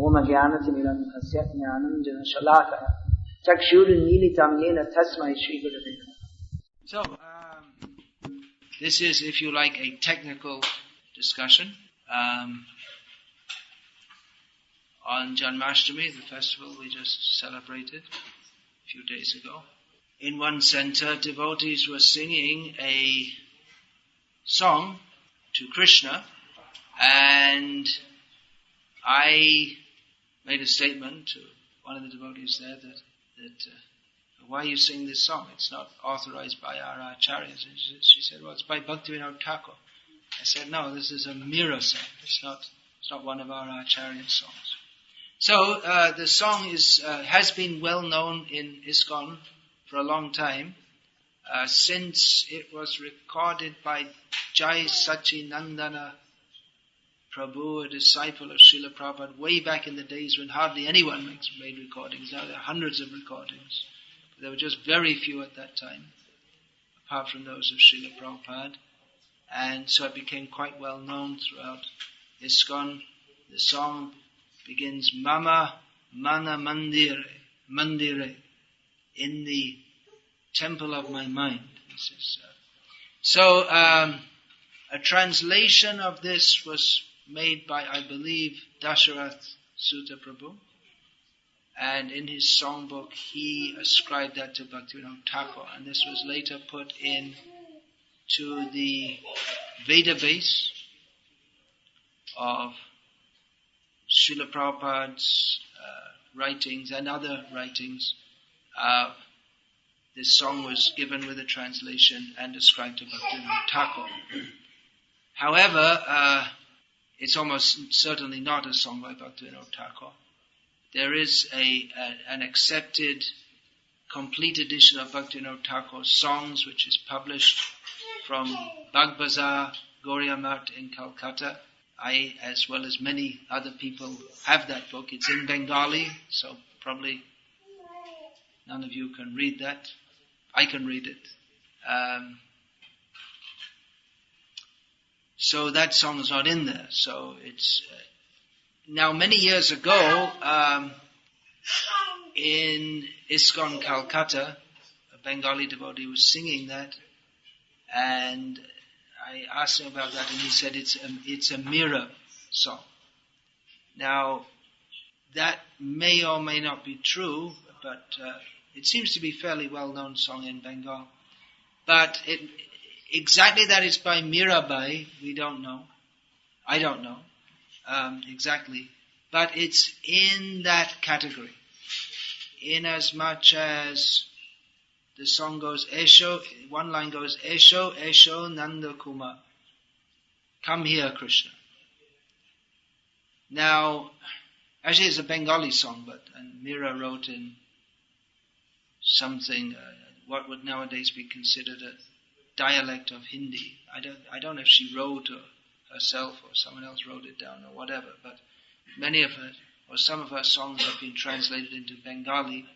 Om Jnanatimirandhasya Jnananjana Shalakaya Chakshurunmilitam Yena Tasmai Shri Gurave. So, this is, if you like, a technical discussion on Janmashtami, the festival we just celebrated a few days ago. In one center, devotees were singing a song to Krishna, and I made a statement to one of the devotees there that why you sing this song? It's not authorized by our acharyas. She said, well, it's by Bhaktivinoda Thakur. I said, no, this is a Mira song. It's not one of our acharya songs. So the song has been well known in ISKCON for a long time, since it was recorded by Jai Sachinandana Prabhu, a disciple of Srila Prabhupada, way back in the days when hardly anyone made recordings. Now there are hundreds of recordings. But there were just very few at that time, apart from those of Srila Prabhupada. And so it became quite well known throughout ISKCON. The song begins, Mama Mana Mandire, in the temple of my mind. This is, so a translation of this was made by, I believe, Dasharath Sutta Prabhu. And in his songbook, he ascribed that to Bhaktivinoda Thakur. And this was later put in to the database of Srila Prabhupada's writings and other writings. This song was given with a translation and ascribed to Bhaktivinoda Thakur. However, it's almost certainly not a song by Bhaktivinoda Thakur. There is an accepted, complete edition of Bhaktivinoda Thakur's songs, which is published from Bag Bazaar, Gauriya Math in Calcutta. I, as well as many other people, have that book. It's in Bengali, so probably none of you can read that. I can read it. So that song is not in there. So it's now many years ago in ISKCON Calcutta, a Bengali devotee was singing that, and I asked him about that, and he said it's a Mira song. Now that may or may not be true, but it seems to be a fairly well-known song in Bengal. But exactly that it's by Mirabai, we don't know. I don't know exactly. But it's in that category. In as much as the song goes, Esho, one line goes, Esho, Esho, Nanda Kumar. Come here, Krishna. Now, actually it's a Bengali song, and Mira wrote in something, what would nowadays be considered a dialect of Hindi. I don't know if she wrote herself or someone else wrote it down or whatever, but many of her, or some of her songs have been translated into Bengali.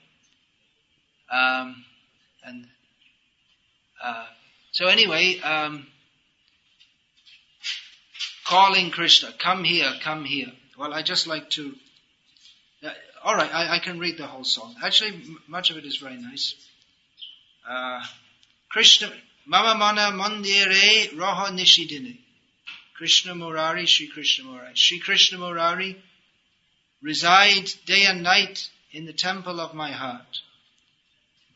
So anyway, calling Krishna, come here, come here. Well, I just like to... all right, I can read the whole song. Actually, much of it is very nice. Krishna, Mama Mana Mandire Roha Nishidine. Krishna Murari, Sri Krishna Murari. Sri Krishna Murari, reside day and night in the temple of my heart.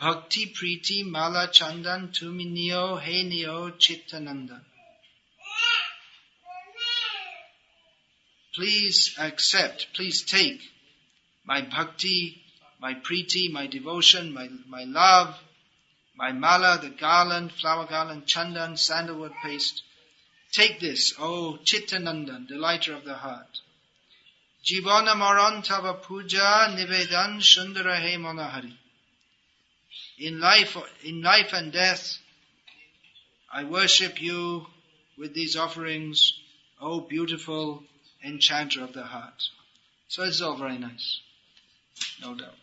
Bhakti Priti Mala Chandan Tuminio Henio Chittananda. Please accept, please take my bhakti, my priti, my devotion, my love, my mala, the garland, flower garland, chandan, sandalwood paste. Take this, O Chittanandan, delighter of the heart. Jivana maran tava puja nivedan sundara he monahari. In life and death, I worship you with these offerings, O beautiful enchanter of the heart. So it's all very nice, no doubt.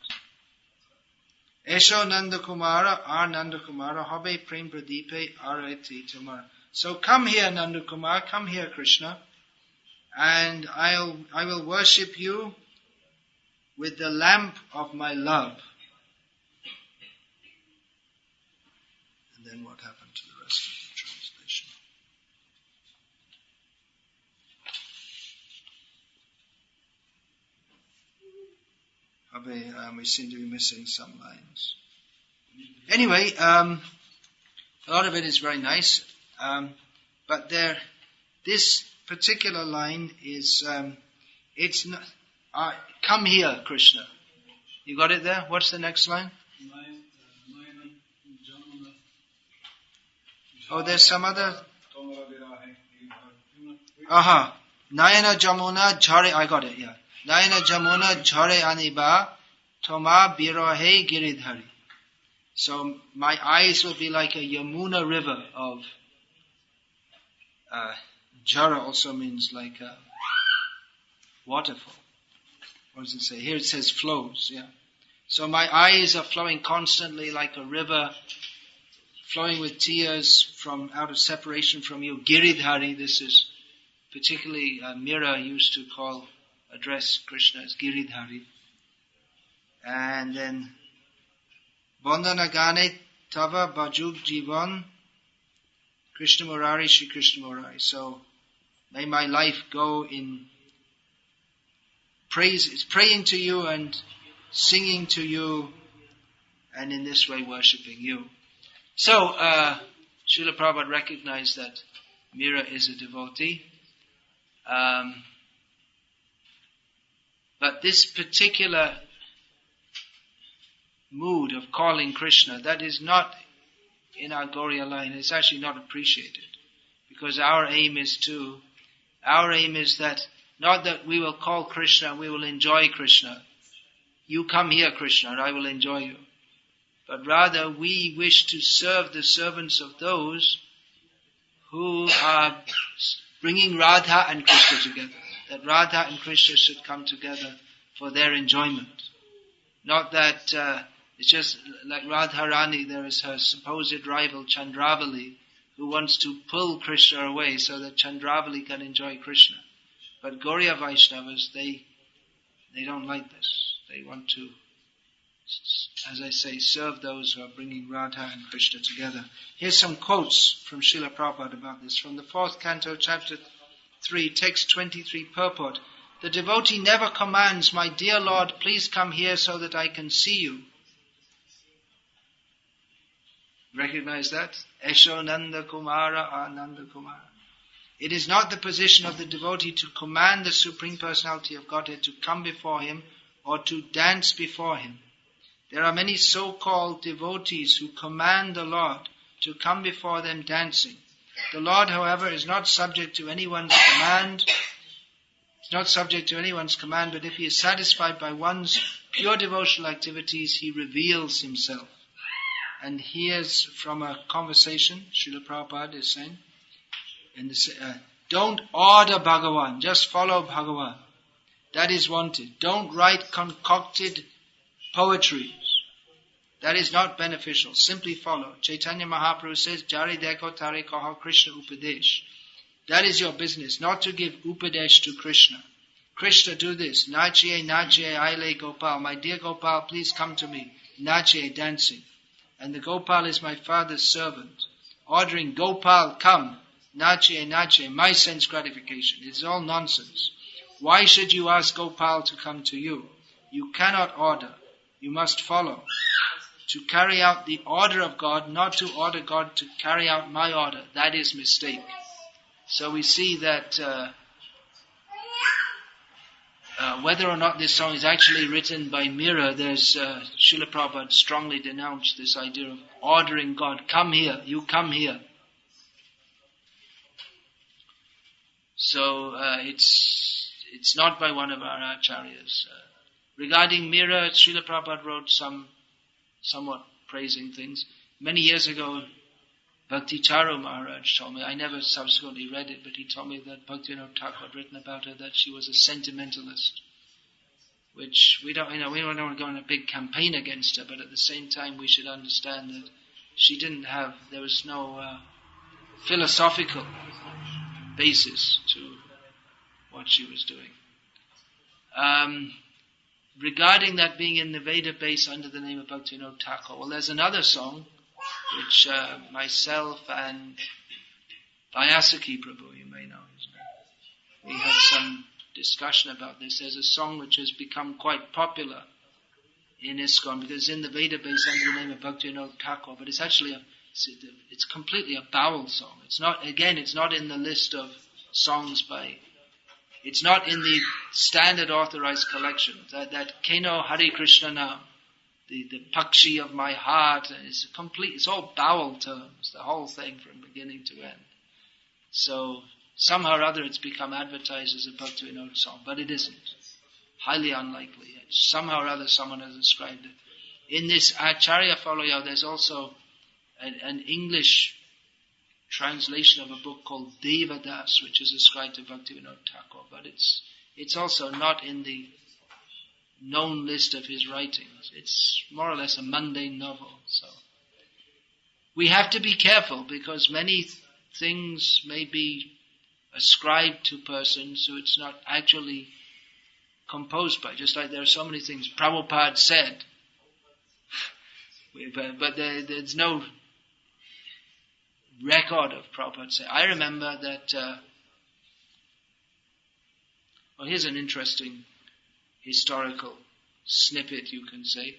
Esho Nanda Kumara, Ar Nanda Kumara, Habe Prem Pradipe, Areti Tumara. So come here, Nanda Kumar, come here, Krishna, and I will worship you with the lamp of my love. And then what happened to the rest of the translation? We seem to be missing some lines. Anyway, a lot of it is very nice, but this particular line is, it's not, come here, Krishna. You got it there? What's the next line? Oh, there's some other. Aha. Nayana Jamuna Jhare, I got it, yeah. Nayana Jamuna Jhare Aniba Toma Birohe Giridhari. So my eyes will be like a Yamuna river of Jara also means like a waterfall. What does it say? Here it says flows, yeah. So my eyes are flowing constantly like a river, flowing with tears from out of separation from you. Giridhari, this is particularly Mira used to address Krishna as Giridhari. And then Vandanagane Tava Bhajug Jivan Krishna Murari Shri Krishna Murari. So may my life go in praise, it's praying to you and singing to you, and in this way worshipping you. So Srila Prabhupada recognized that Mira is a devotee. But this particular mood of calling Krishna, that is not in our Gauriya line. It's actually not appreciated. Because our aim is that not that we will call Krishna and we will enjoy Krishna. You come here, Krishna, and I will enjoy you. But rather we wish to serve the servants of those who are bringing Radha and Krishna together. That Radha and Krishna should come together for their enjoyment. Not that it's just like Radharani, there is her supposed rival Chandravali who wants to pull Krishna away so that Chandravali can enjoy Krishna. But Gauriya Vaishnavas, they don't like this. They want to, as I say, serve those who are bringing Radha and Krishna together. Here's some quotes from Srila Prabhupada about this. From the 4th canto, chapter 3, text 23, purport. The devotee never commands, my dear Lord, please come here so that I can see you. Recognize that? Esho Nanda Kumara Ananda Kumara. It is not the position of the devotee to command the Supreme Personality of Godhead to come before him or to dance before him. There are many so-called devotees who command the Lord to come before them dancing. The Lord, however, is not subject to anyone's command. It's not subject to anyone's command, but if he is satisfied by one's pure devotional activities, he reveals himself. And here's from a conversation, Srila Prabhupada is saying, don't order Bhagavan, just follow Bhagavan. That is wanted. Don't write concocted poetry. That is not beneficial. Simply follow. Chaitanya Mahaprabhu says, Jari Deko Tare Kaha Krishna Upadesh. That is your business, not to give Upadesh to Krishna. Krishna, do this. Nachiye, Nachiye, Aile Gopal. My dear Gopal, please come to me. Nachiye, dancing. And the Gopal is my father's servant. Ordering Gopal, come. Nachiye, Nachiye, my sense gratification. It's all nonsense. Why should you ask Gopal to come to you? You cannot order. You must follow. To carry out the order of God, not to order God to carry out my order. That is mistake. So we see that whether or not this song is actually written by Mira, there's Srila Prabhupada strongly denounced this idea of ordering God, come here, you come here. So it's not by one of our acharyas. Regarding Mira, Srila Prabhupada wrote some somewhat praising things. Many years ago, Bhakti Charu Maharaj told me, I never subsequently read it, but he told me that Bhaktivinoda Thakur had written about her that she was a sentimentalist, which we don't want to go on a big campaign against her, but at the same time we should understand that there was no philosophical basis to what she was doing. regarding that being in the Veda base under the name of Bhaktivinoda Thakur, well, there's another song which myself and Vyasaki Prabhu, you may know his name, we had some discussion about this. There's a song which has become quite popular in ISKCON because it's in the Veda base under the name of Bhaktivinoda Thakur, but it's actually it's completely a bowel song. It's not in the list of songs it's not in the standard authorized collection. That Keno Hare Krishna Nam, the Pakshi of my heart, it's all bowel terms, the whole thing from beginning to end. So somehow or other it's become advertised as a Bhaktivinoda song, but it isn't. Highly unlikely. Somehow or other someone has ascribed it. In this Acharya folio, there's also an English translation of a book called Devadas, which is ascribed to Bhaktivinoda Thakur, but it's also not in the known list of his writings. It's more or less a mundane novel. So we have to be careful because many things may be ascribed to persons who it's not actually composed by. Just like there are so many things Prabhupada said, but there's no record of Prabhupada say. I remember that, here's an interesting historical snippet, you can say.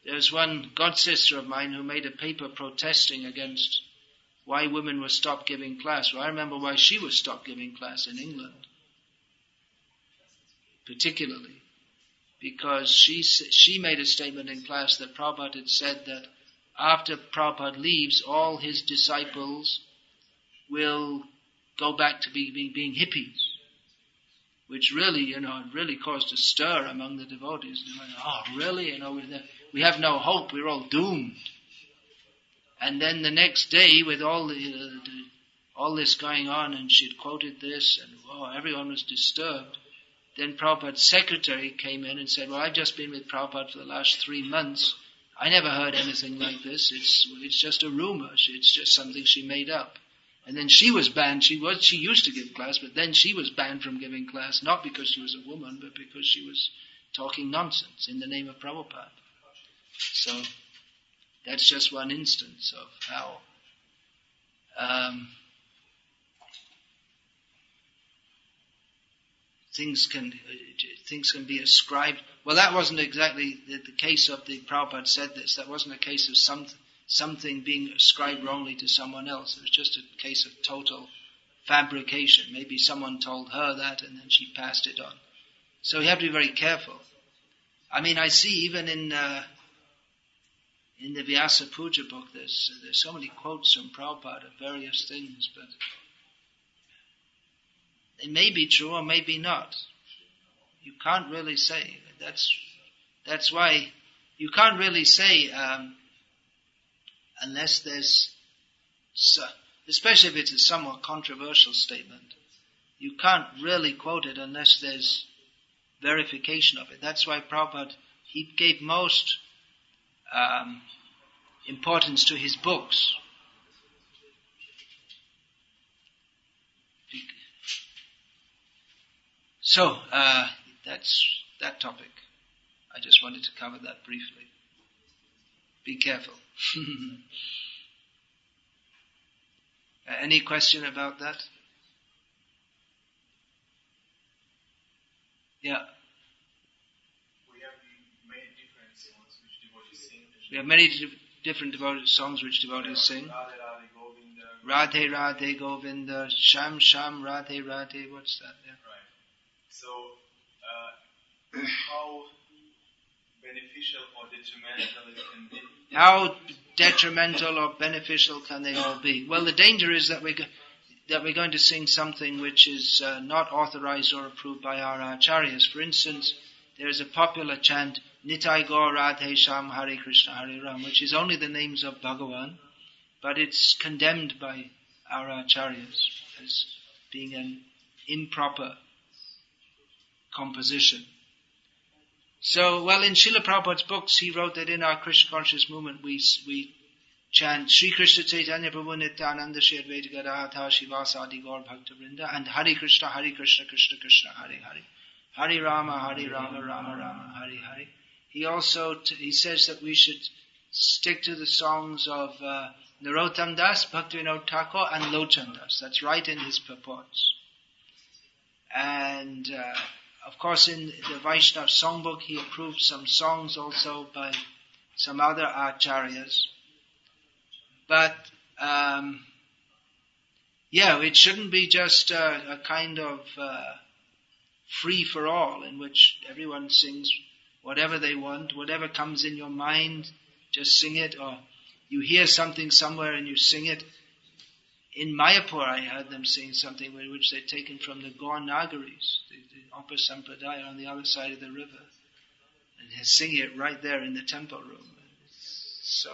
There's one god sister of mine who made a paper protesting against why women were stopped giving class. Well, I remember why she was stopped giving class in England, particularly, because she made a statement in class that Prabhupada had said that after Prabhupada leaves, all his disciples will go back to being hippies, which really, really caused a stir among the devotees. Oh, really? We have no hope. We're all doomed. And then the next day, with all this going on, and she'd quoted this, and everyone was disturbed. Then Prabhupada's secretary came in and said, well, I've just been with Prabhupada for the last 3 months. I never heard anything like this. It's just a rumor. It's just something she made up. And then she was banned. She used to give class, but then she was banned from giving class, not because she was a woman, but because she was talking nonsense in the name of Prabhupada. So that's just one instance of how things can be ascribed. Well, that wasn't exactly the case of the Prabhupada said this. That wasn't a case of something being ascribed wrongly to someone else. It was just a case of total fabrication. Maybe someone told her that and then she passed it on. So you have to be very careful. I mean, I see even in the Vyasa Puja book, there's so many quotes from Prabhupada of various things, but it may be true or maybe not. You can't really say. That's why you can't really say unless there's, especially if it's a somewhat controversial statement, you can't really quote it unless there's verification of it. That's why Prabhupada, he gave most importance to his books. So, that's that topic. I just wanted to cover that briefly. Be careful. Any question about that? Yeah. We have many different songs which devotees sing. Radhe Radhe Govinda, Sham Sham Radhe Radhe. What's that? Yeah. Right. So, how beneficial or detrimental it can be? How detrimental or beneficial can they all be? Well, the danger is that we're going to sing something which is not authorized or approved by our acharyas. For instance, there is a popular chant, Nitai Gaur Radhe Sham Hare Krishna Hare Ram, which is only the names of Bhagavan, but it's condemned by our acharyas as being an improper composition. So, well, in Srila Prabhupada's books, he wrote that in our Krishna conscious movement, we chant Sri Krishna Chaitanya Prabhu Nityananda Shri Advaita Gadadhar Shivasadi Gaur Bhakta Vrinda and Hare Krishna Krishna Krishna Hare Hare. Hari Rama, Rama Rama, Hari Hari. He also he says that we should stick to the songs of Narottam Das, Bhaktivinoda Thakur, and Lochan Das. That's right in his purports. And of course, in the Vaishnava songbook, he approved some songs also by some other acharyas. But it shouldn't be just a kind of free for all in which everyone sings whatever they want, whatever comes in your mind, just sing it, or you hear something somewhere and you sing it. In Mayapur, I heard them sing something which they'd taken from the Gaur Nagaris, the Upper Sampradaya on the other side of the river, and they're singing it right there in the temple room. So,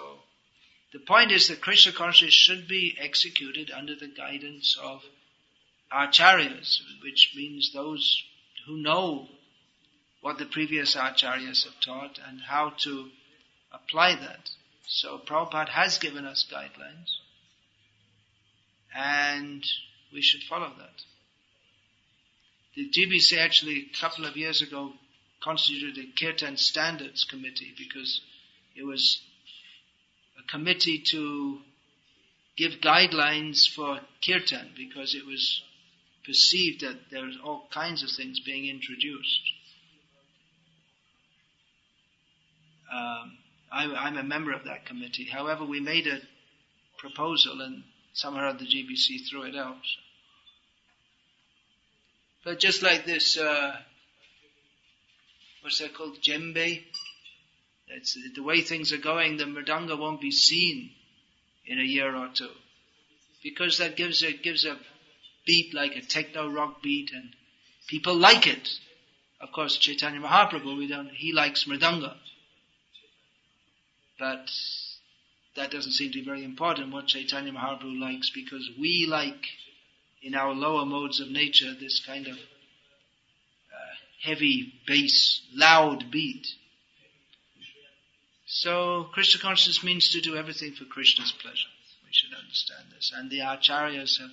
the point is that Krishna consciousness should be executed under the guidance of acharyas, which means those who know what the previous acharyas have taught and how to apply that. So Prabhupada has given us guidelines, and we should follow that. The GBC actually a couple of years ago constituted a Kirtan Standards Committee because it was a committee to give guidelines for Kirtan because it was perceived that there was all kinds of things being introduced. I'm a member of that committee. However, we made a proposal and somehow the GBC threw it out. But just like this, what's that called? Djembe? It's the way things are going, the mridanga won't be seen in a year or two. Because that gives a beat like a techno rock beat and people like it. Of course, Chaitanya Mahaprabhu, he likes mridanga. But that doesn't seem to be very important what Chaitanya Mahaprabhu likes because we like, in our lower modes of nature, this kind of heavy bass, loud beat. So Krishna consciousness means to do everything for Krishna's pleasure. We should understand this. And the acharyas have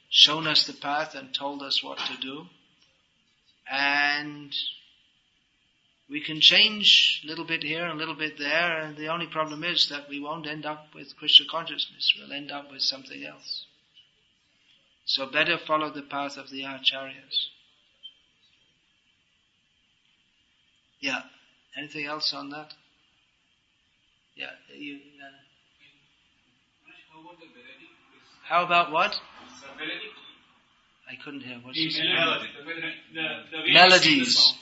shown us the path and told us what to do. And we can change a little bit here and a little bit there, and the only problem is that we won't end up with Krishna consciousness. We'll end up with something else. So better follow the path of the acharyas. Yeah. Anything else on that? Yeah. How about what? I couldn't hear. What's the melodies.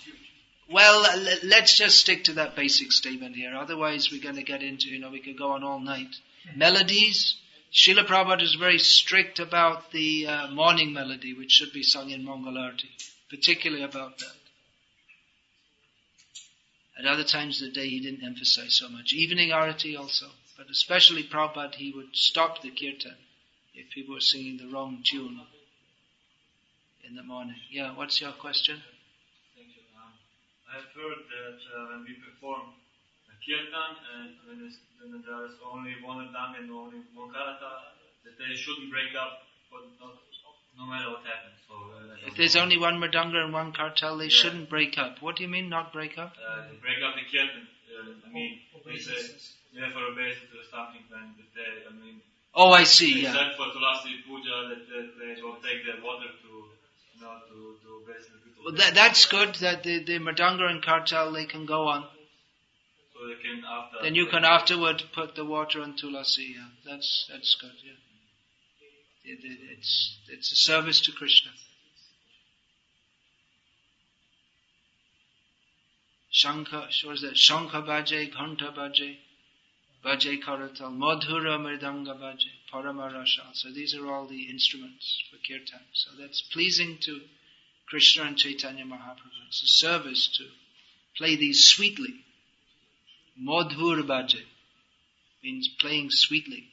Well, let's just stick to that basic statement here. Otherwise, we're going to get into, we could go on all night. Melodies. Srila Prabhupada is very strict about the morning melody, which should be sung in Mangalarti. Particularly about that. At other times of the day, he didn't emphasize so much. Evening arati also. But especially Prabhupada, he would stop the kirtan if people were singing the wrong tune in the morning. Yeah, what's your question? I've heard that when we perform a kirtan and when there is only one adang and only one karata, that they shouldn't break up, but no matter what happens. So, if there's only one mridanga and one kartal, they shouldn't break up. What do you mean, not break up? Break up the kirtan. They say for a basis or something, when Oh, I see. Except for Tulasi Puja, that they will take their water to basically. Well, that's good. That the mridanga and kartal they can go on. So they can after. Then you can afterward put the water on tulasi. Yeah, that's good. Yeah. It's a service to Krishna. Shankha, what is that? Shankha Bhaje, Ghanta Bhaje, Bhaje Karatal, Madhura Mridanga Bhaje, Paramarashal. So these are all the instruments for kirtan. So that's pleasing to Krishna and Chaitanya Mahaprabhu. It's a service to play these sweetly. Madhur Bhaje means playing sweetly.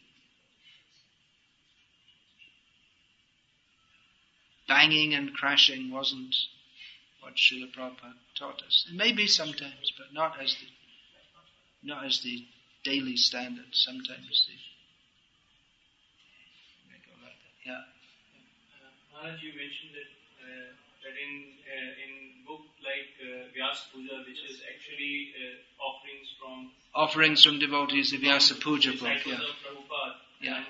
Banging and crashing wasn't what Srila Prabhupada taught us. It may be sometimes, but not as the daily standard. Sometimes they may go like that. Yeah. Maharaj, you mentioned that that in book like Vyasa Puja, which is actually offerings from devotees, the Vyasa Puja book. Disciples of Prabhupada. Yeah. And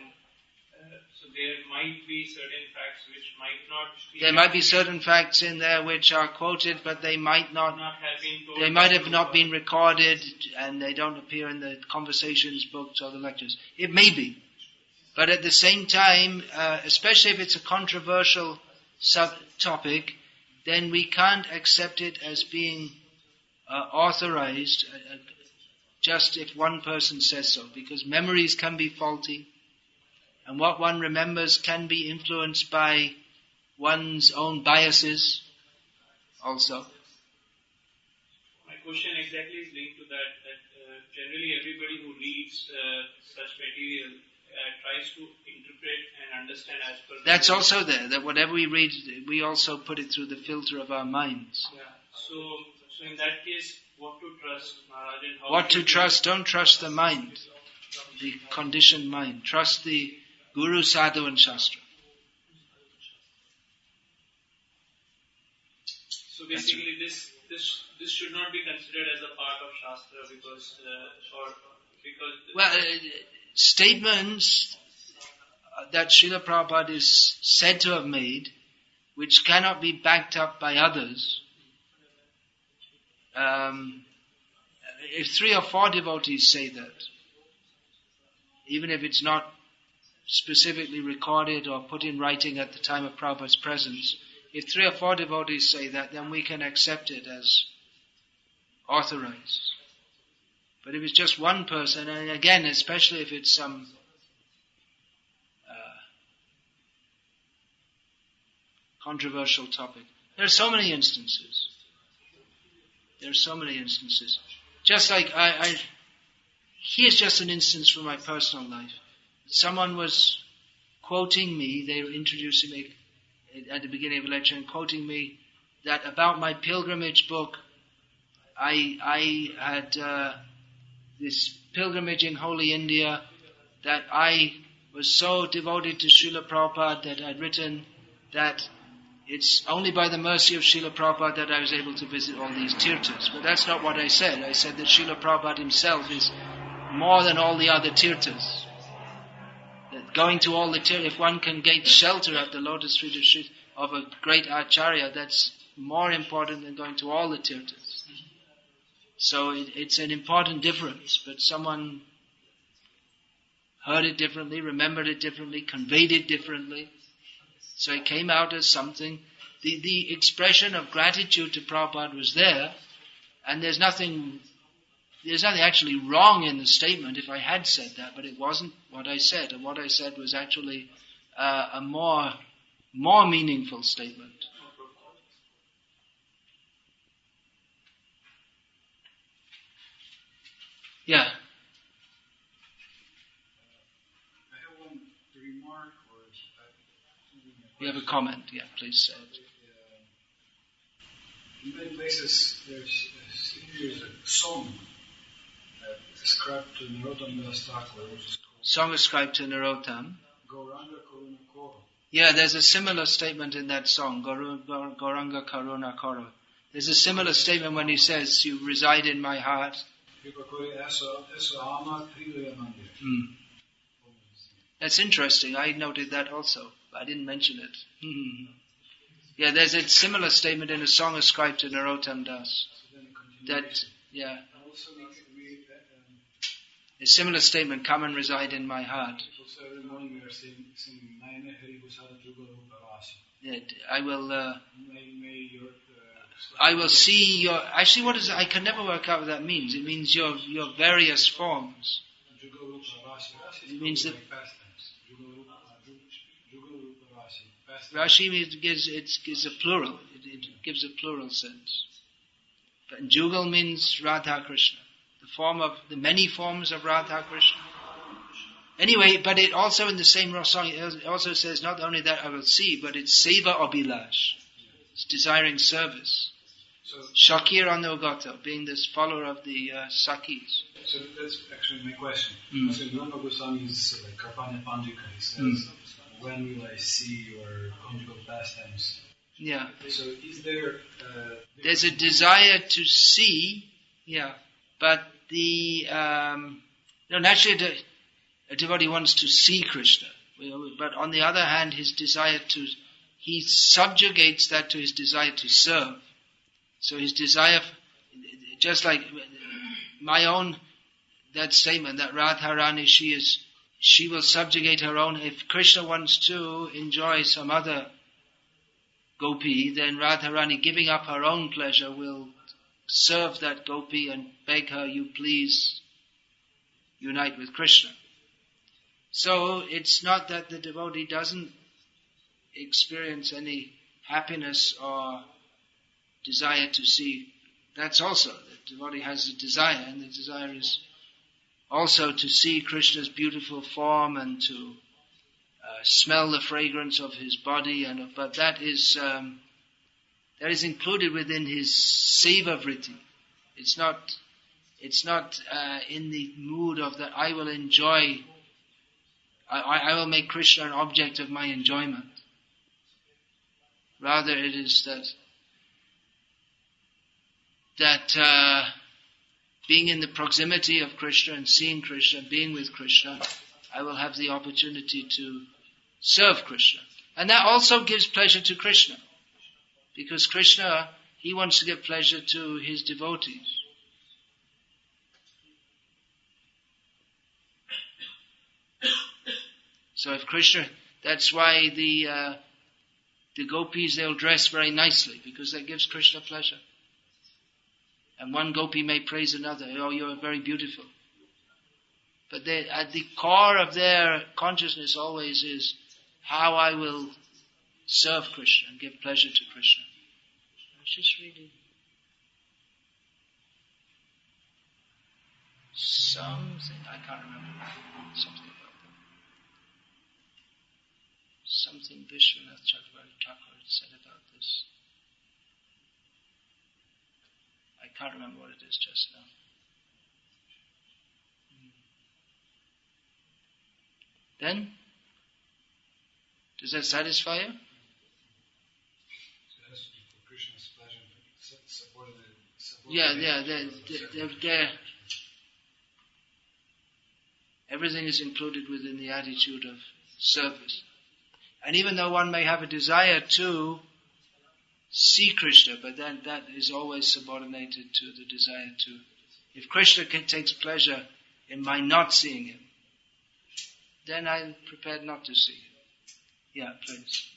so there might be certain facts which might not be... There might be certain facts in there which are quoted, but they might not have been told. They might have not been recorded, and they don't appear in the conversations books or the lectures. It may be. But at the same time, especially if it's a controversial subtopic, then we can't accept it as being authorized just if one person says so, because memories can be faulty, and what one remembers can be influenced by one's own biases also. My question exactly is linked to that generally everybody who reads such material tries to interpret and understand as per... That's also there, that whatever we read, we also put it through the filter of our minds. Yeah. So in that case, what to trust, Maharaj? What to trust? Don't trust the mind, the conditioned mind. Trust the Guru, Sadhu and Shastra. So basically this should not be considered as a part of Shastra because... statements that Srila Prabhupada is said to have made, which cannot be backed up by others. If 3 or 4 devotees say that, even if it's not specifically recorded or put in writing at the time of Prabhupada's presence, if 3 or 4 devotees say that, then we can accept it as authorized. But if it's just one person, and again, especially if it's some controversial topic, there are so many instances. Just like here's just an instance from my personal life. Someone was quoting me, they were introducing me at the beginning of a lecture and quoting me that about my pilgrimage book, I had this pilgrimage in Holy India, that I was so devoted to Srila Prabhupada that I'd written that it's only by the mercy of Srila Prabhupada that I was able to visit all these tirthas. But that's not what I said. I said that Srila Prabhupada himself is more than all the other tirthas. That going to all the tirthas, if one can get shelter at the lotus feet of a great Acharya, that's more important than going to all the tirthas. So it's an important difference, but someone heard it differently, remembered it differently, conveyed it differently. So it came out as something. The expression of gratitude to Prabhupada was there, and there's nothing actually wrong in the statement if I had said that, but it wasn't what I said. And what I said was actually a more meaningful statement. Yeah. I have one remark or you have a comment, yeah, please say it. In many places there's a song ascribed to Narottam Das Thakur, which is called Song ascribed to Narottam. Gauranga Karuna Koro. Yeah, there's a similar statement in that song, Gauranga Karuna Koro. There's a similar statement when he says, you reside in my heart. That's interesting. I noted that also. I didn't mention it. Yeah, there's a similar statement in a song ascribed to Narottam Das. A similar statement, come and reside in my heart. So every morning we are singing Nayane Hari Gusara Jugalu Parasi. I will see your... Actually, what is it? I can never work out what that means. It means your various forms. It means that... Rashi gives a plural. It gives a plural sense. But Jugal means Radha Krishna. The many forms of Radha Krishna. Anyway, but it also in the same song, it also says not only that I will see, but it's Seva Abhilash. It's desiring service. So, Shakir Anugato, being this follower of the Sakis. So that's actually my question. So Brahma Goswami's Karpanya Panjika, he says, when will I see your conjugal pastimes? Yeah. So is there... There's a desire to see, but naturally a devotee wants to see Krishna. But on the other hand, he subjugates that to his desire to serve. So his desire, just like that statement that Radharani, she will subjugate her own. If Krishna wants to enjoy some other gopi, then Radharani, giving up her own pleasure, will serve that gopi and beg her, you please unite with Krishna. So it's not that the devotee doesn't experience any happiness or desire to see. That's also, the devotee has a desire, and the desire is also to see Krishna's beautiful form and to smell the fragrance of his body, but that is included within his seva vritti. It's not in the mood of that I will enjoy. I will make Krishna an object of my enjoyment. Rather, it is that being in the proximity of Krishna and seeing Krishna, being with Krishna, I will have the opportunity to serve Krishna. And that also gives pleasure to Krishna. Because Krishna, he wants to give pleasure to his devotees. So if Krishna, that's why the gopis, they'll dress very nicely, because that gives Krishna pleasure. And one gopi may praise another, oh, you're very beautiful. But at the core of their consciousness always is how I will serve Krishna and give pleasure to Krishna. I was just reading something, I can't remember, something about that. Something Vishwanath Chakravarti Thakur said about this. I can't remember what it is just now. Then, does that satisfy you? So it has to be for Krishna's pleasure, they're everything is included within the attitude of service. And even though one may have a desire to see Krishna, but then that is always subordinated to the desire to... If Krishna takes pleasure in my not seeing him, then I'm prepared not to see him. Yeah, please.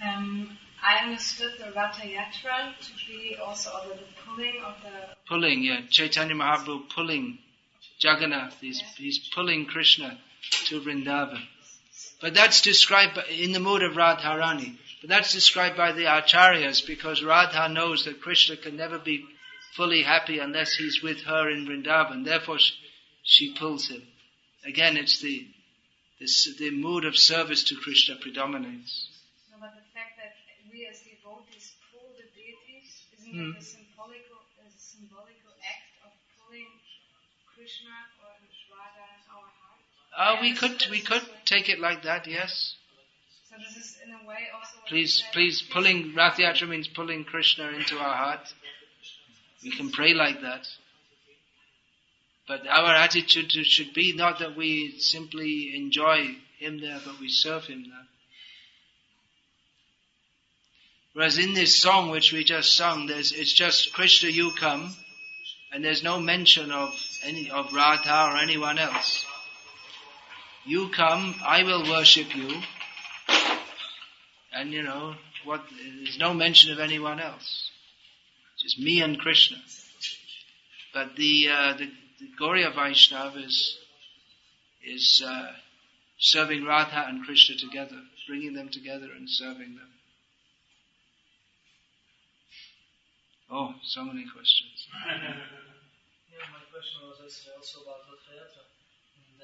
I understood the Ratha Yatra to be also the pulling of the... Pulling, yeah. Chaitanya Mahaprabhu pulling Jagannath. He's pulling Krishna to Vrindavan. But that's described in the mood of Radharani. But that's described by the Acharyas because Radha knows that Krishna can never be fully happy unless he's with her in Vrindavan. Therefore she pulls him. Again, it's the mood of service to Krishna predominates. No, but the fact that we as devotees pull the deities, isn't it a symbolical act of pulling Krishna or Radha in our heart? We could take it like that, yes. So this is in a way also... Please, pulling, Rath Yatra means pulling Krishna into our heart. We can pray like that. But our attitude should be not that we simply enjoy him there, but we serve him there. Whereas in this song which we just sung, it's just Krishna, you come, and there's no mention of Radha or anyone else. You come, I will worship you, and there's no mention of anyone else. Just me and Krishna. But the Gauriya Vaishnava is serving Radha and Krishna together, bringing them together and serving them. Oh, so many questions. Yeah, my question was actually also about Ratha Yatra. And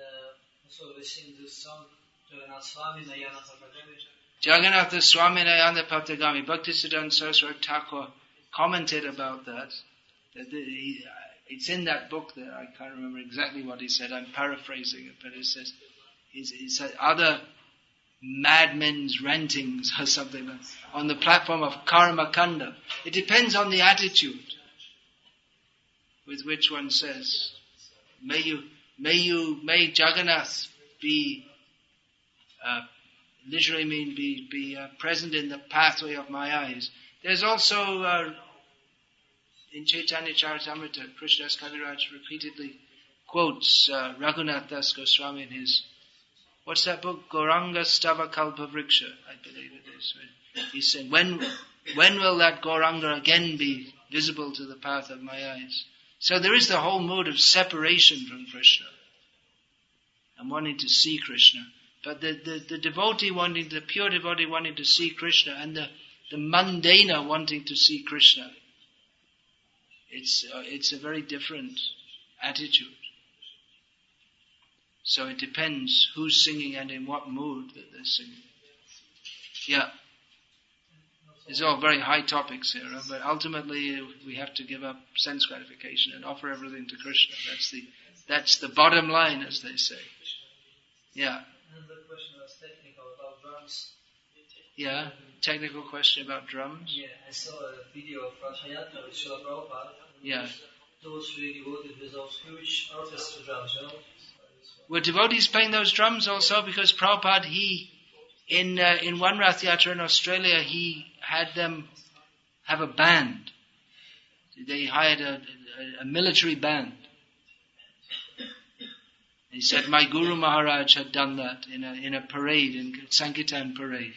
also we sing this song, Jagannath Swami Nayana Patagami. Jagannath Swami Nayana Patagami. Bhaktisiddhanta Saraswati Thakur commented about that. It's in that book there. I can't remember exactly what he said. I'm paraphrasing it, but he said other madmen's rantings or something on the platform of Karma Kanda. It depends on the attitude with which one says, may Jagannath be, literally mean be present in the pathway of my eyes. There's also, in Chaitanya Charitamrita, Krishnadas Kaviraj repeatedly quotes Raghunath Das Goswami in his, what's that book? Gauranga Stava Kalpa Vriksha, I believe it is. He's saying, when will that Gauranga again be visible to the path of my eyes? So there is the whole mood of separation from Krishna and wanting to see Krishna. But the devotee the pure devotee wanting to see Krishna, and the mundaner wanting to see Krishna, it's a very different attitude. So it depends who's singing and in what mood that they're singing. Yeah. It's all very high topics here, but ultimately we have to give up sense gratification and offer everything to Krishna. That's the bottom line, as they say. Yeah. Another question was technical about drums. Yeah, technical question about drums. Yeah, I saw a video of Rathayatra with Srila Prabhupada. Yeah. Those really devoted with those huge orchestra drums, you know? Were devotees playing those drums also? Because Prabhupada, in one Rath Yatra in Australia, he had them have a band. They hired a military band. He said, my Guru Maharaj had done that in a parade, in Sankirtan parade.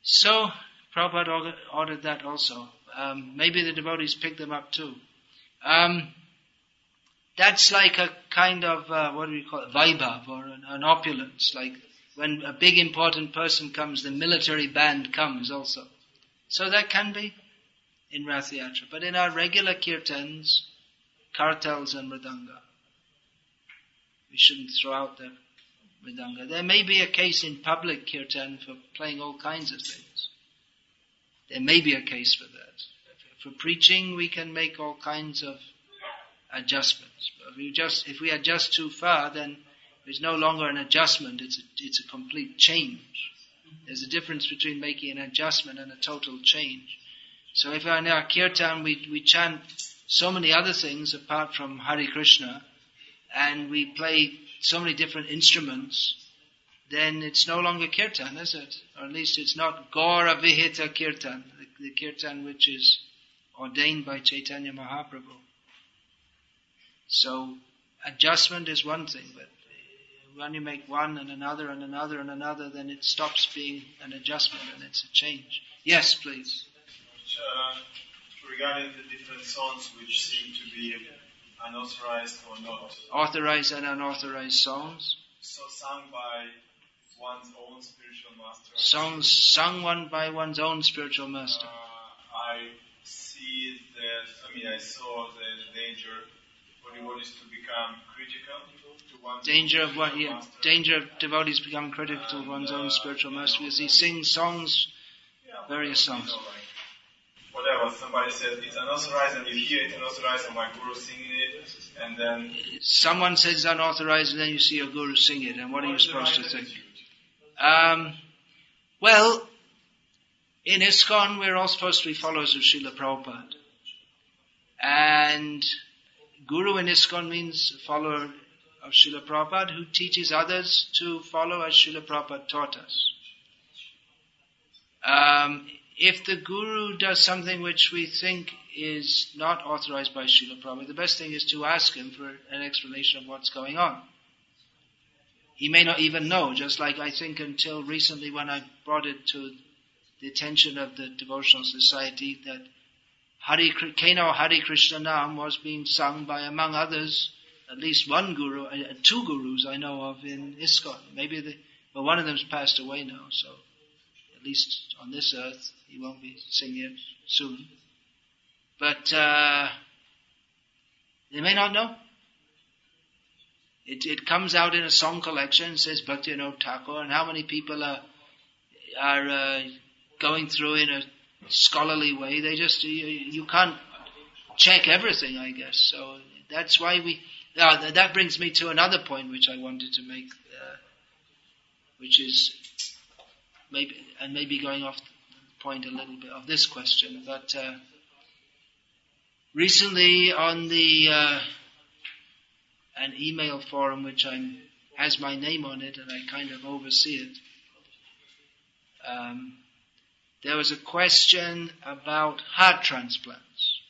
So, Prabhupada ordered that also. Maybe the devotees picked them up too. That's like a kind of, what do we call it, vaibhav, or an opulence. Like when a big important person comes, the military band comes also. So that can be in Rath Yatra. But in our regular kirtans, kartals and mridanga, we shouldn't throw out the mridanga. There may be a case in public kirtan for playing all kinds of things. There may be a case for that. For preaching, we can make all kinds of adjustments. But if we adjust too far, then it's no longer an adjustment, it's a complete change. There's a difference between making an adjustment and a total change. So if in our kirtan we chant so many other things apart from Hare Krishna, and we play so many different instruments, then it's no longer kirtan, is it? Or at least it's not Gaura Vihita Kirtan, the kirtan which is ordained by Chaitanya Mahaprabhu. So adjustment is one thing, but when you make one and another and another and another, then it stops being an adjustment and it's a change. Yes, please. Regarding the different songs which seem to be unauthorized or not. Authorized and unauthorized songs. So sung by one's own spiritual master. Songs sung by one's own spiritual master. I see that, I saw the danger for devotees to become critical to one's danger of what? spiritual master. Danger of devotees becoming critical to one's own spiritual master, because he sings songs, various songs. Whatever, somebody says it's unauthorized and you hear it unauthorized and my guru singing it, and then someone says it's unauthorized and then you see your guru sing it, and what are you supposed to think? Well, in ISKCON we're all supposed to be followers of Srila Prabhupada. And guru in ISKCON means a follower of Srila Prabhupada who teaches others to follow as Srila Prabhupada taught us. If the guru does something which we think is not authorized by Srila Prabhupada, the best thing is to ask him for an explanation of what's going on. He may not even know, just like I think until recently when I brought it to the attention of the devotional society that Keno Hare Krishna Nam was being sung by, among others, at least one guru, two gurus I know of in ISKCON. One of them's passed away now, so at least on this earth, he won't be singing it soon. But they may not know. It comes out in a song collection, it says Bhakti Thakur, and how many people are going through in a scholarly way. They just, you can't check everything, I guess. So that's why that brings me to another point which I wanted to make. which is maybe going off the point a little bit of this question, but recently on the an email forum which has my name on it and I kind of oversee it, there was a question about heart transplants.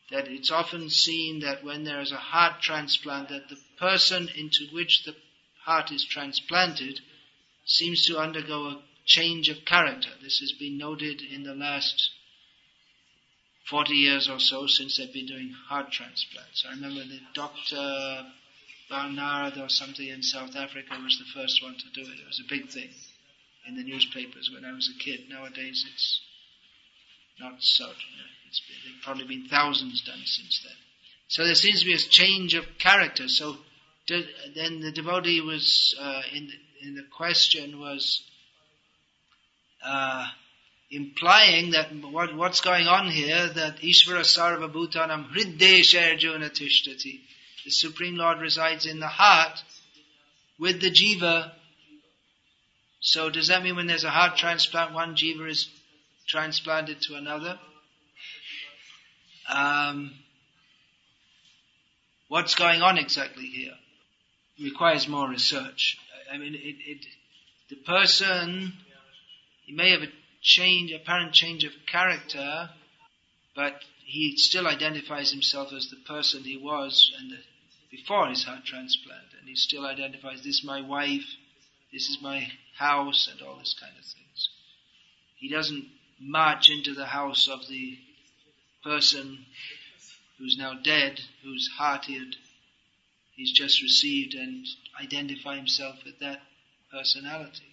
That it's often seen that when there is a heart transplant, that the person into which the heart is transplanted seems to undergo a change of character. This has been noted in the last 40 years or so since they've been doing heart transplants. I remember that Dr. Barnard or something in South Africa was the first one to do it. It was a big thing in the newspapers when I was a kid. Nowadays it's not so. There've probably been thousands done since then. So there seems to be a change of character. So then the devotee was in the question was implying that what's going on here, that Ishvara Sarva Bhutanam Hriddesha Arjuna Tishtati, the Supreme Lord resides in the heart with the jiva. So does that mean when there's a heart transplant, one jiva is transplanted to another? What's going on exactly here? It requires more research. I mean, the person, he may have apparent change of character, but he still identifies himself as the person he was before his heart transplant, and he still identifies, this is my wife, this is my house, and all this kind of things. He doesn't march into the house of the person who's now dead, whose heart he's just received, and identify himself with that personality.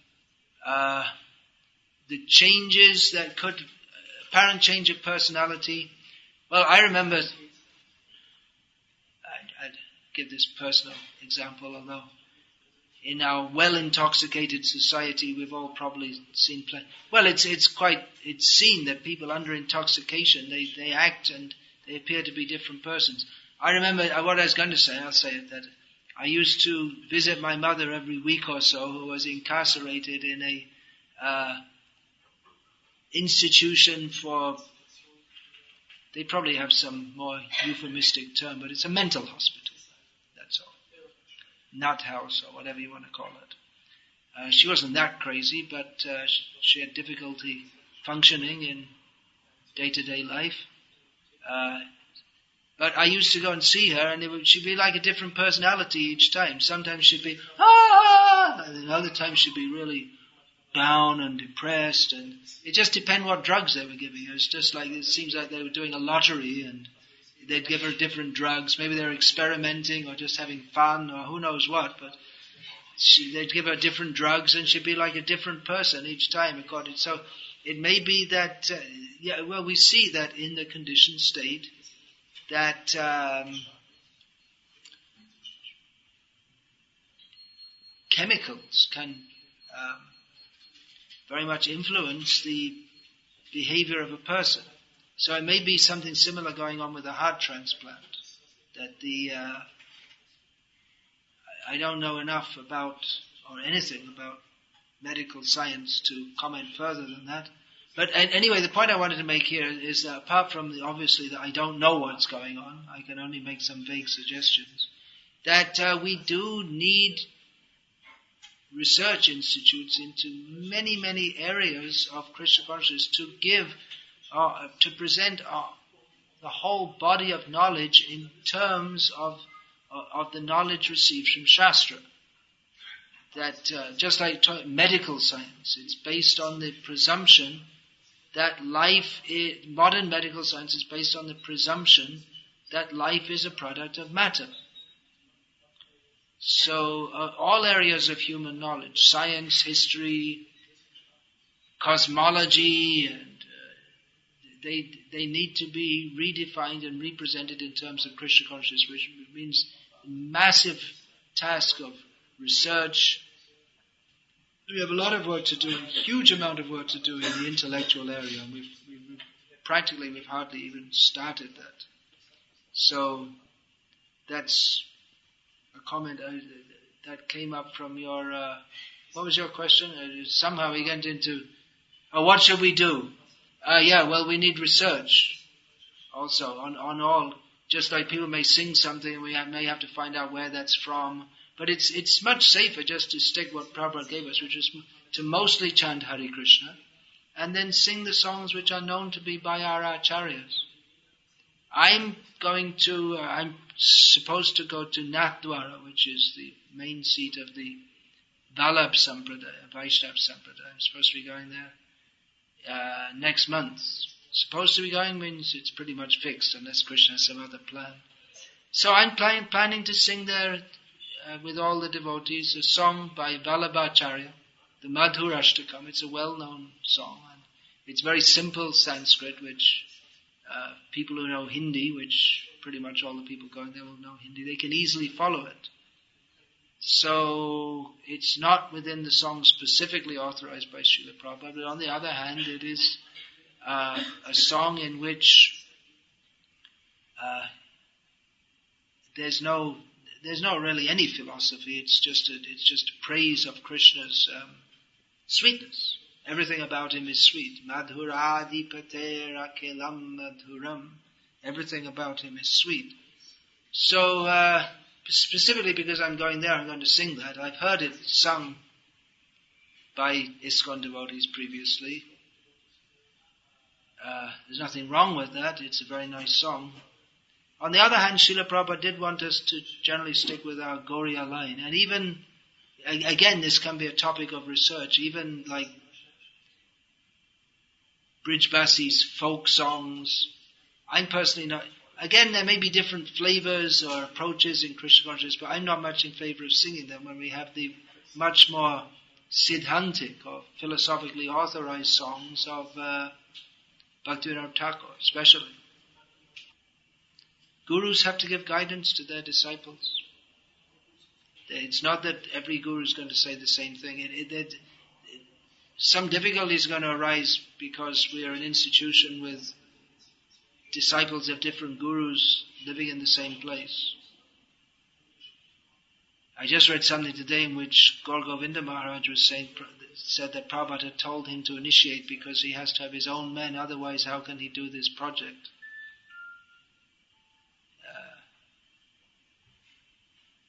The changes that could, apparent change of personality, well, I remember, I'd give this personal example, although in our well-intoxicated society we've all probably seen it's seen that people under intoxication, they act and they appear to be different persons. I remember what I was going to say, I'll say it, that I used to visit my mother every week or so, who was incarcerated in a institution for, they probably have some more euphemistic term, but it's a mental hospital, that's all. Nut house or whatever you want to call it. She wasn't that crazy, but she had difficulty functioning in day-to-day life. But I used to go and see her, and she'd be like a different personality each time. Sometimes she'd be, and other times she'd be really down and depressed, and it just depended what drugs they were giving her. It's just like, it seems like they were doing a lottery, and they'd give her different drugs. Maybe they were experimenting or just having fun or who knows what, but they'd give her different drugs, and she'd be like a different person each time. So it may be that, we see that in the conditioned state, that chemicals can very much influence the behavior of a person. So it may be something similar going on with a heart transplant. That I don't know enough about, or anything about medical science to comment further than that. But anyway, the point I wanted to make here is that apart from obviously that I don't know what's going on, I can only make some vague suggestions, that we do need research institutes into many, many areas of Krishna consciousness to give, to present the whole body of knowledge in terms of the knowledge received from Shastra. That just like medical science, it's based on the presumption that modern medical science is based on the presumption that life is a product of matter. So all areas of human knowledge, science, history, cosmology, and they need to be redefined and represented in terms of Krishna consciousness, which means a massive task of research. We have a lot of work to do, a huge amount of work to do in the intellectual area, and we've hardly even started that. So that's a comment that came up from your What was your question? Somehow we get into, what should we do? We need research also on all. Just like people may sing something, we may have to find out where that's from. But it's much safer just to stick what Prabhupada gave us, which is to mostly chant Hare Krishna, and then sing the songs which are known to be by our acharyas. I'm supposed to go to Nathdwara, which is the main seat of the Vallabh Sampradaya, Vaishnava Sampradaya. I'm supposed to be going there next month. Supposed to be going means it's pretty much fixed, unless Krishna has some other plan. So I'm planning to sing there with all the devotees a song by Vallabhacharya, the Madhurashtakam. It's a well-known song, and it's very simple Sanskrit, which people who know Hindi, which pretty much all the people going there will know Hindi, they can easily follow it. So it's not within the song specifically authorized by Srila Prabhupada, but on the other hand, it is a song in which there's no really any philosophy. It's just a praise of Krishna's sweetness. Everything about him is sweet. Madhuradipate rakelam madhuram. Everything about him is sweet. So specifically because I'm going there, I'm going to sing that. I've heard it sung by ISKCON devotees previously. There's nothing wrong with that. It's a very nice song. On the other hand, Srila Prabhupada did want us to generally stick with our Gauriya line. And even, again, this can be a topic of research, even like Brijbasi's folk songs. I'm personally not, again, there may be different flavors or approaches in Krishna consciousness, but I'm not much in favor of singing them when we have the much more siddhantic or philosophically authorized songs of Bhaktivinoda Thakur, especially. Gurus have to give guidance to their disciples. It's not that every guru is going to say the same thing. Some difficulty is going to arise because we are an institution with disciples of different gurus living in the same place. I just read something today in which Gaur Govinda Maharaj said that Prabhupada had told him to initiate because he has to have his own men, otherwise how can he do this project?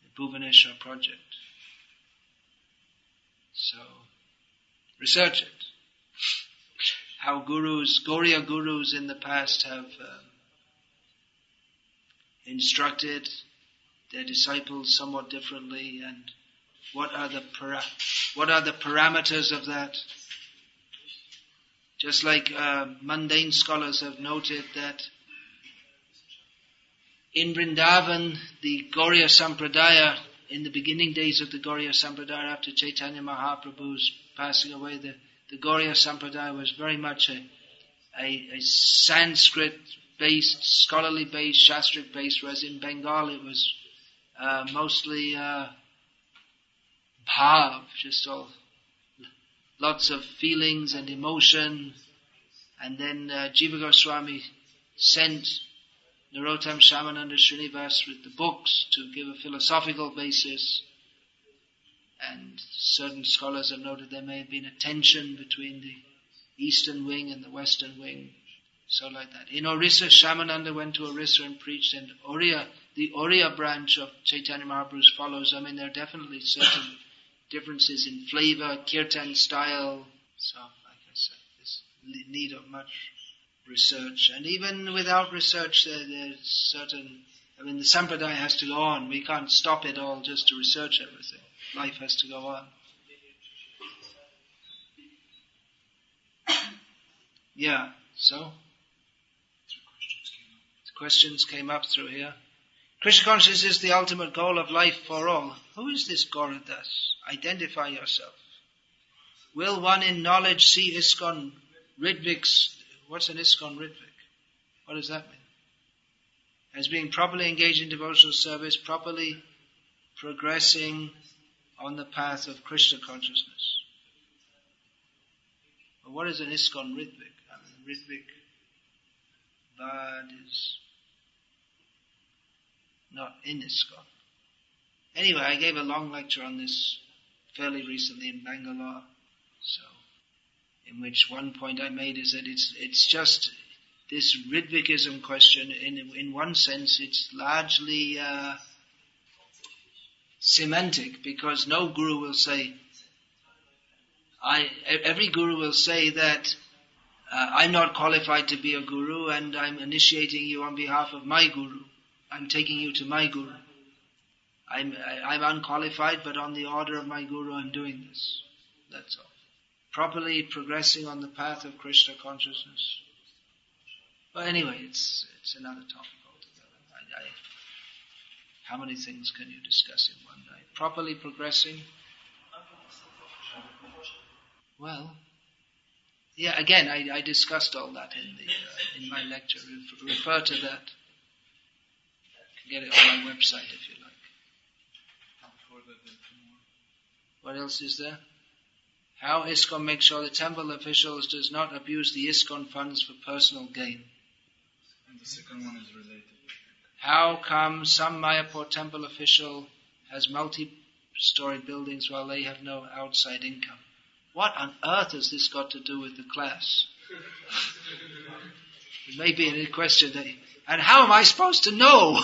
The Bhuvaneshwar project. So, research it. How Gauriya gurus in the past have instructed their disciples somewhat differently, and what are the parameters of that? Just like mundane scholars have noted that in Vrindavan, the Gauriya Sampradaya, in the beginning days of the Gauriya Sampradaya, after Chaitanya Mahaprabhu's passing away, the Gauriya Sampradaya was very much a Sanskrit-based, scholarly-based, Shastric-based, whereas in Bengal it was mostly bhav, just all lots of feelings and emotion. And then Jiva Goswami sent Narottam Shamananda Srinivas with the books to give a philosophical basis. And certain scholars have noted there may have been a tension between the eastern wing and the western wing. So like that. In Orissa, Shamananda went to Orissa and preached, and the Oriya branch of Chaitanya Mahaprabhu's follows. I mean, there are definitely certain differences in flavor, kirtan style. So, like I said, there's need of much research. And even without research, there's certain, the sampradaya has to go on. We can't stop it all just to research everything. Life has to go on. Yeah, so questions came up through here. Krishna consciousness is the ultimate goal of life for all. Who is this Gauradas? Identify yourself. Will one in knowledge see ISKCON Ritviks? What's an ISKCON Ritvik? What does that mean? As being properly engaged in devotional service, properly progressing on the path of Krishna consciousness. Well, what is an ISKCON Ritvik? Ritvik Bad is not in ISKCON. Anyway, I gave a long lecture on this fairly recently in Bangalore. So, in which one point I made is that it's just this Ritvikism question. In one sense, it's largely semantic, because no guru will say. Every guru will say that I'm not qualified to be a guru, and I'm initiating you on behalf of my guru. I'm taking you to my guru. I'm unqualified, but on the order of my guru I'm doing this. That's all. Properly progressing on the path of Krishna consciousness. But anyway, it's another topic altogether. How many things can you discuss in one night? Properly progressing. Well, yeah. Again, I discussed all that in my lecture. Refer to that. You can get it on my website if you like. What else is there? How ISKCON makes sure the temple officials does not abuse the ISKCON funds for personal gain. And the second one is related. How come some Mayapur temple official has multi-story buildings while they have no outside income? What on earth has this got to do with the class? It may be a question that, and how am I supposed to know?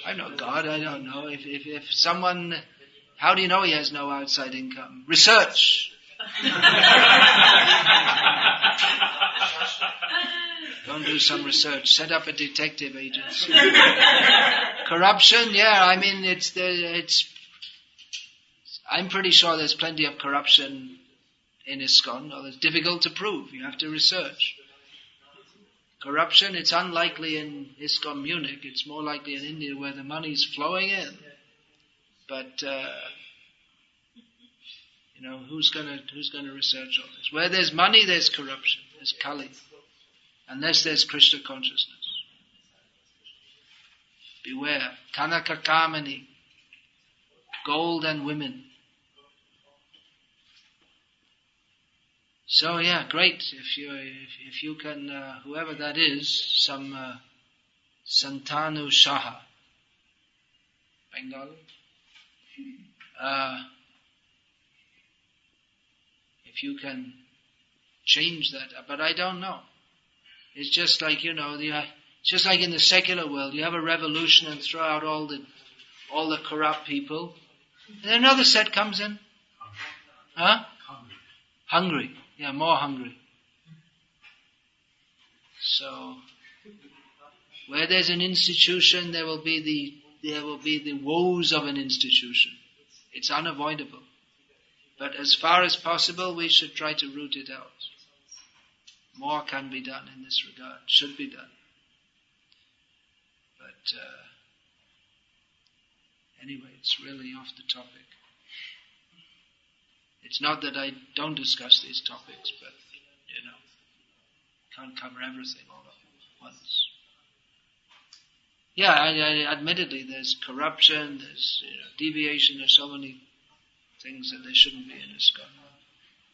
I'm not God, I don't know. If someone, how do you know he has no outside income? Research. Don't do some research. Set up a detective agency. Corruption, yeah, I mean, I'm pretty sure there's plenty of corruption in ISKCON, although it's difficult to prove. You have to research. Corruption, it's unlikely in ISKCON Munich. It's more likely in India where the money's flowing in. But, who's gonna research all this? Where there's money, there's corruption. There's Kali. Unless there's Krishna consciousness. Beware. Kanaka Kamani. Gold and women. So yeah, great. If you can, whoever that is, some Santanu Shaha, Bengali. If you can change that, but I don't know. It's just like just like in the secular world, you have a revolution and throw out all the corrupt people, and another set comes in. Huh? Hungry. Yeah, more hungry. So, where there's an institution, there will be the woes of an institution. It's unavoidable. But as far as possible, we should try to root it out. More can be done in this regard. Should be done. But anyway, it's really off the topic. It's not that I don't discuss these topics, but, can't cover everything all at once. Yeah, I admittedly, there's corruption, there's deviation, there's so many things that there shouldn't be in ISKCON.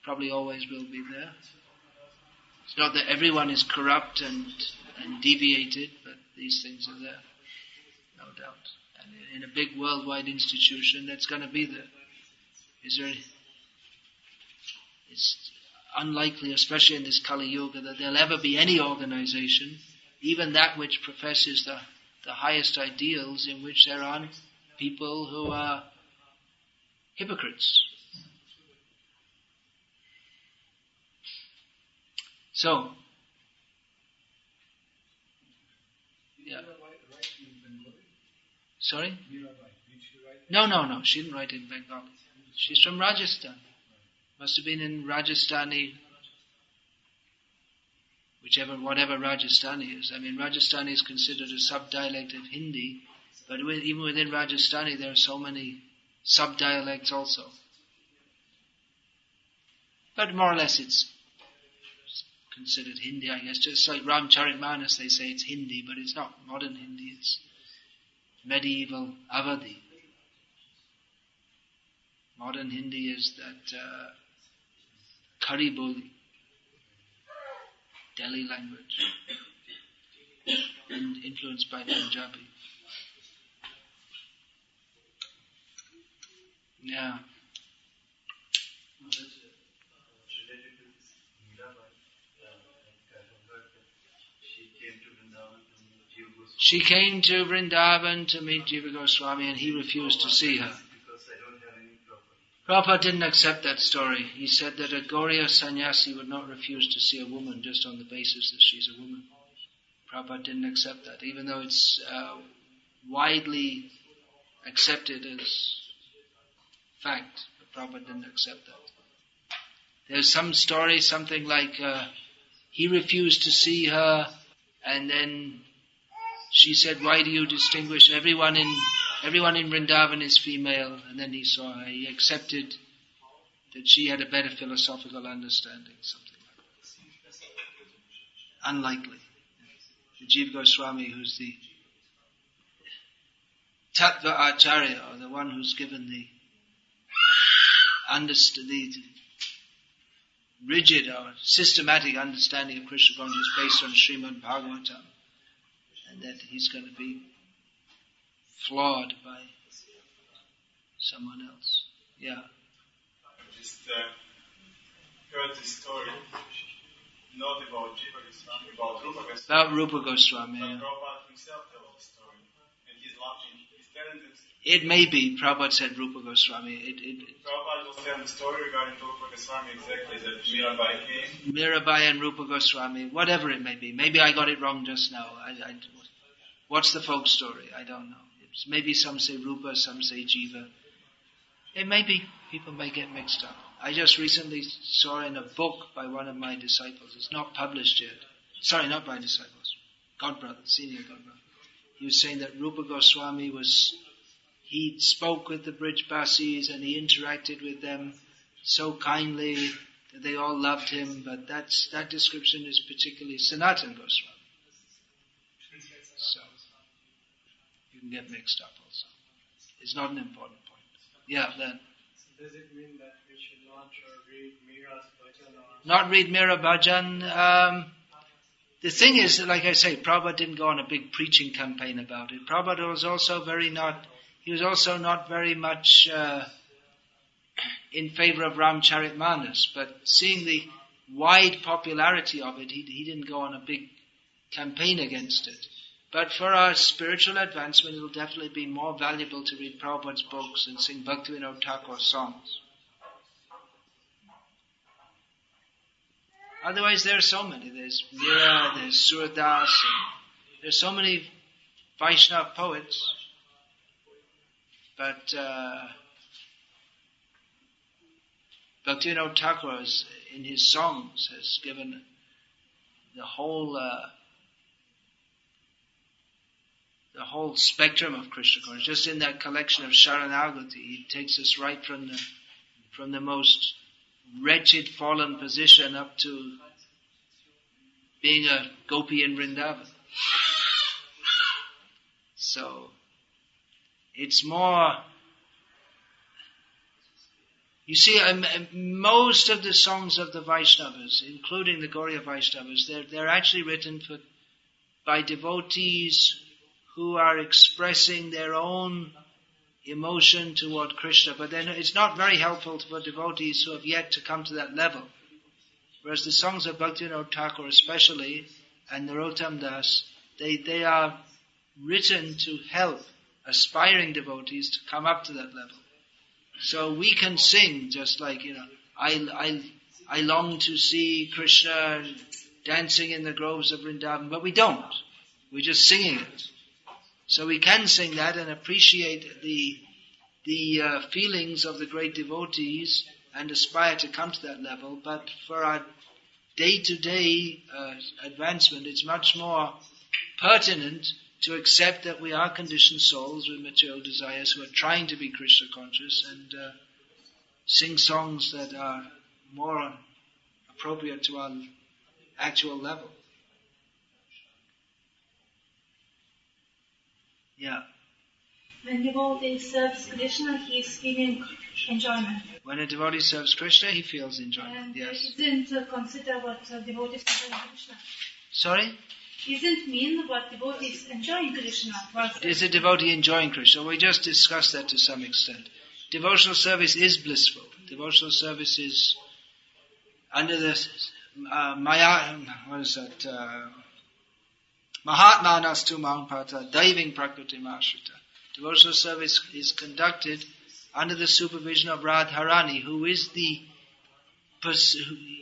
Probably always will be there. It's not that everyone is corrupt and deviated, but these things are there, no doubt. And in a big worldwide institution, that's going to be there. It's unlikely, especially in this Kali Yuga, that there'll ever be any organization, even that which professes the highest ideals, in which there aren't people who are hypocrites. So, yeah. Sorry? No, she didn't write in Bengali. She's from Rajasthan. Must have been in Rajasthani, whatever Rajasthani is. I mean, Rajasthani is considered a sub-dialect of Hindi, but even within Rajasthani there are so many sub-dialects also. But more or less it's considered Hindi, I guess. Just like Ramcharitmanas, they say it's Hindi, but it's not modern Hindi, it's medieval Avadi. Modern Hindi is that Kariboli, Delhi language, influenced by Punjabi. Yeah. She came to Vrindavan to meet Jiva Goswami and he refused to see her. Prabhupada didn't accept that story. He said that a Gauriya sannyasi would not refuse to see a woman just on the basis that she's a woman. Prabhupada didn't accept that, even though it's widely accepted as fact. But Prabhupada didn't accept that. There's some story, something like he refused to see her, and then she said, "Why do you distinguish everyone in Vrindavan is female?" And then he saw her. He accepted that she had a better philosophical understanding, something like that. Unlikely. The Jiva Goswami, who's the Tattva Acharya, or the one who's given the rigid or systematic understanding of Krishna consciousness based on Srimad Bhagavatam, and that he's going to be flawed by someone else. Yeah. I just heard this story, not about Jiva Goswami, about Rupa Goswami. About Rupa Goswami, But yeah. Prabhupada himself told the story, and he's laughing. He's telling this. It may be, Prabhupada said Rupa Goswami. Prabhupada was telling the story regarding Rupa Goswami exactly, that Mirabai came. Mirabai and Rupa Goswami, whatever it may be. Maybe I got it wrong just now. What's the folk story? I don't know. Maybe some say Rupa, some say Jiva. It may be. People may get mixed up. I just recently saw in a book by one of my disciples. It's not published yet. Sorry, not by disciples. Godbrother, senior godbrother. He was saying that Rupa Goswami he spoke with the Brijbasis and he interacted with them so kindly that they all loved him, but that description is particularly Sanatana Goswami. So, you can get mixed up also. It's not an important point. Yeah, then. Does it mean that we should not read Mira's bhajan? Not read Mira bhajan. The thing is, like I say, Prabhupada didn't go on a big preaching campaign about it. Prabhupada was also not very much in favor of Ramcharitmanas, but seeing the wide popularity of it, he didn't go on a big campaign against it. But for our spiritual advancement, it will definitely be more valuable to read Prabhupada's books and sing Bhaktivinoda Thakur songs. Otherwise, there are so many. There's Mira, there's Suradas, and there's so many Vaishnava poets. But Bhaktivinoda Thakur, in his songs, has given the whole spectrum of Krishna consciousness. Just in that collection of Sharanagati, he takes us right from the most wretched, fallen position up to being a gopi in Vrindavan. So, it's more... You see, most of the songs of the Vaishnavas, including the Gauriya Vaishnavas, they're actually written by devotees who are expressing their own emotion toward Krishna, but then it's not very helpful for devotees who have yet to come to that level. Whereas the songs of Bhaktivinoda Thakur especially, and Narottam Das, they are written to help aspiring devotees to come up to that level. So we can sing just like, I long to see Krishna dancing in the groves of Vrindavan, but we don't. We're just singing it. So we can sing that and appreciate the feelings of the great devotees and aspire to come to that level. But for our day-to-day advancement, it's much more pertinent to accept that we are conditioned souls with material desires who are trying to be Krishna conscious and sing songs that are more appropriate to our actual level. Yeah. When devotee serves Krishna, he is feeling enjoyment. When a devotee serves Krishna, he feels enjoyment. And yes. Isn't consider what devotees enjoy Krishna. Sorry? Isn't mean what devotees enjoying Krishna. Is a devotee enjoying Krishna? We just discussed that to some extent. devotional service is blissful. Devotional service is under the Mahatmanas Mahampata Daiving Prakriti Mashrita. Devotional service is conducted under the supervision of Radharani, who is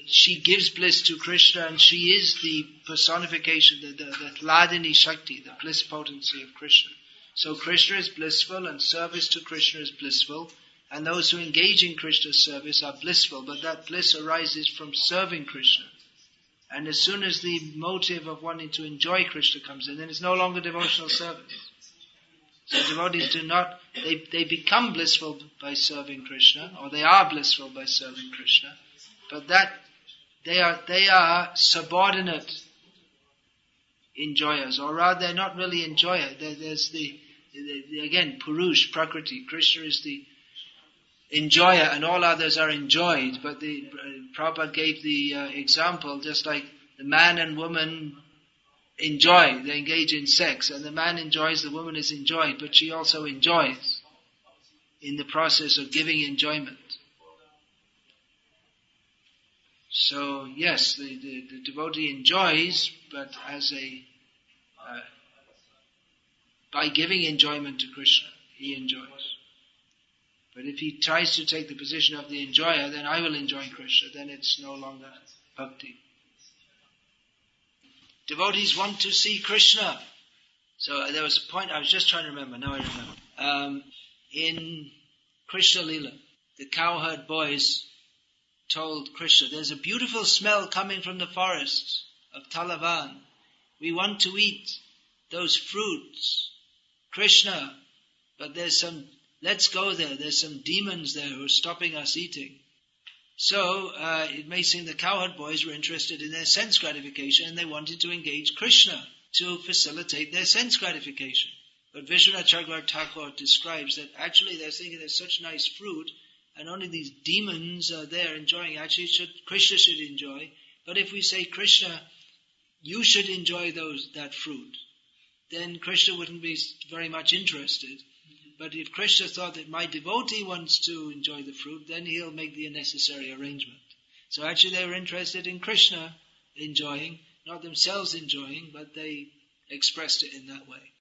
she gives bliss to Krishna, and she is the personification, the Hladini Shakti, the bliss potency of Krishna. So Krishna is blissful, and service to Krishna is blissful, and those who engage in Krishna's service are blissful, but that bliss arises from serving Krishna. And as soon as the motive of wanting to enjoy Krishna comes in, then it's no longer devotional service. So devotees do not, they become blissful by serving Krishna, or they are blissful by serving Krishna, but that they are subordinate enjoyers, or rather they're not really enjoyer. There's again, Purush, Prakriti. Krishna is the enjoyer and all others are enjoyed, but Prabhupada gave the example, just like the man and woman enjoy, they engage in sex, and the man enjoys, the woman is enjoyed, but she also enjoys in the process of giving enjoyment. So yes, the devotee enjoys, but by giving enjoyment to Krishna, he enjoys. But if he tries to take the position of the enjoyer, then I will enjoy Krishna, then it's no longer bhakti. Devotees want to see Krishna. So there was a point I was just trying to remember, now I remember. In Krishna Lila, the cowherd boys told Krishna, there's a beautiful smell coming from the forests of Talavan. We want to eat those fruits, Krishna, but let's go there. There's some demons there who are stopping us eating. So it may seem the cowherd boys were interested in their sense gratification, and they wanted to engage Krishna to facilitate their sense gratification. But Vishwanath Chakravarti Thakur describes that actually they're thinking there's such nice fruit, and only these demons are there enjoying. Actually, Krishna should enjoy. But if we say, Krishna, you should enjoy that fruit, then Krishna wouldn't be very much interested. But if Krishna thought that my devotee wants to enjoy the fruit, then he'll make the necessary arrangement. So actually they were interested in Krishna enjoying, not themselves enjoying, but they expressed it in that way.